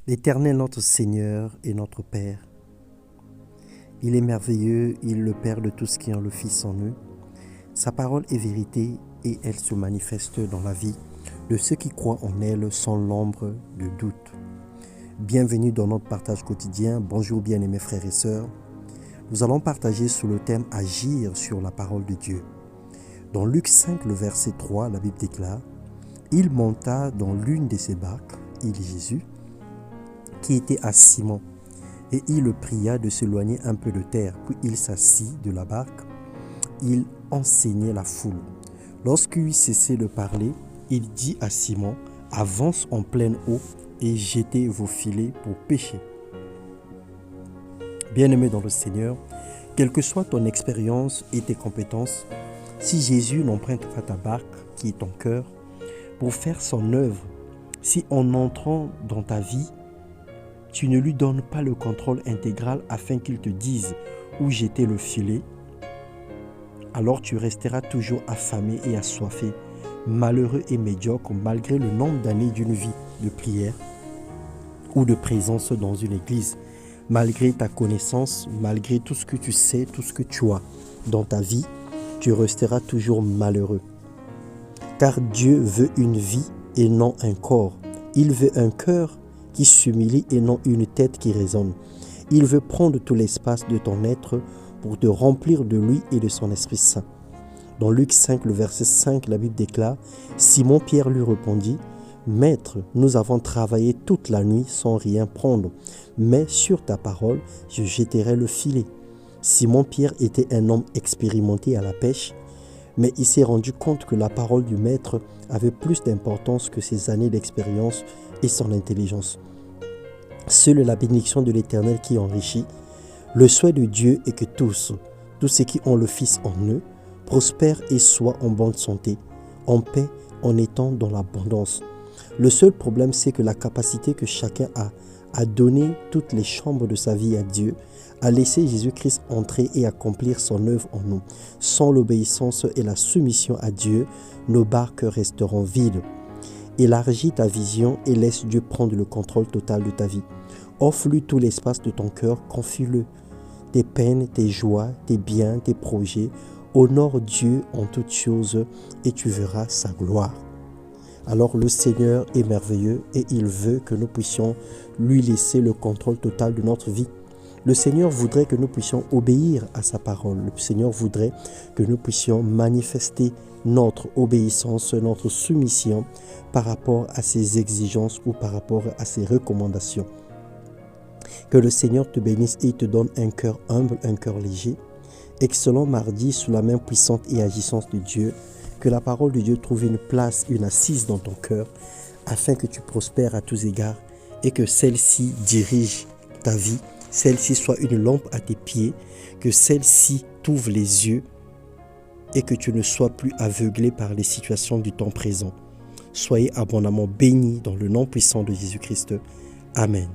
L'Éternel, notre Seigneur et notre Père, il est merveilleux, il est le Père de tout ce qui est le Fils en eux. Sa parole est vérité et elle se manifeste dans la vie de ceux qui croient en elle sans l'ombre de doute. Bienvenue dans notre partage quotidien. Bonjour bien-aimés frères et sœurs. Nous allons partager sous le thème « Agir sur la parole de Dieu ». Dans Luc 5, le verset 3, la Bible déclare « Il monta dans l'une de ses barques, il Jésus, qui était à Simon, et il le pria de s'éloigner un peu de terre. Puis il s'assit de la barque. Il enseignait la foule. Lorsqu'il eut cessé de parler, il dit à Simon, « Avance en pleine eau et jetez vos filets pour pêcher. » Bien-aimé dans le Seigneur, quelle que soit ton expérience et tes compétences, si Jésus n'emprunte pas ta barque, qui est ton cœur, pour faire son œuvre, si en entrant dans ta vie, tu ne lui donnes pas le contrôle intégral afin qu'il te dise où jeter le filet, alors tu resteras toujours affamé et assoiffé, malheureux et médiocre malgré le nombre d'années d'une vie de prière ou de présence dans une église. Malgré ta connaissance, malgré tout ce que tu sais, tout ce que tu as dans ta vie, tu resteras toujours malheureux. Car Dieu veut une vie et non un corps. Il veut un cœur qui s'humilie et non une tête qui raisonne. Il veut prendre tout l'espace de ton être pour te remplir de lui et de son Esprit Saint. Dans Luc 5, le verset 5, la Bible déclare « Simon-Pierre lui répondit « Maître, nous avons travaillé toute la nuit sans rien prendre, mais sur ta parole, je jetterai le filet. » Simon-Pierre était un homme expérimenté à la pêche, mais il s'est rendu compte que la parole du Maître avait plus d'importance que ses années d'expérience et son intelligence. Seule la bénédiction de l'Éternel qui enrichit. Le souhait de Dieu est que tous ceux qui ont le Fils en eux, prospèrent et soient en bonne santé, en paix, en étant dans l'abondance. Le seul problème, c'est que la capacité que chacun a à donner toutes les chambres de sa vie à Dieu, à laisser Jésus-Christ entrer et accomplir son œuvre en nous. Sans l'obéissance et la soumission à Dieu, nos barques resteront vides. Élargis ta vision et laisse Dieu prendre le contrôle total de ta vie. Offre-lui tout l'espace de ton cœur, confie-le. Tes peines, tes joies, tes biens, tes projets. Honore Dieu en toutes choses et tu verras sa gloire. Alors le Seigneur est merveilleux et il veut que nous puissions lui laisser le contrôle total de notre vie. Le Seigneur voudrait que nous puissions obéir à sa parole. Le Seigneur voudrait que nous puissions manifester notre obéissance, notre soumission par rapport à ses exigences ou par rapport à ses recommandations. Que le Seigneur te bénisse et te donne un cœur humble, un cœur léger. Excellent mardi sous la main puissante et agissante de Dieu. Que la parole de Dieu trouve une place, une assise dans ton cœur afin que tu prospères à tous égards et que celle-ci dirige ta vie. Celle-ci soit une lampe à tes pieds, que celle-ci t'ouvre les yeux et que tu ne sois plus aveuglé par les situations du temps présent. Soyez abondamment bénis dans le nom puissant de Jésus-Christ. Amen.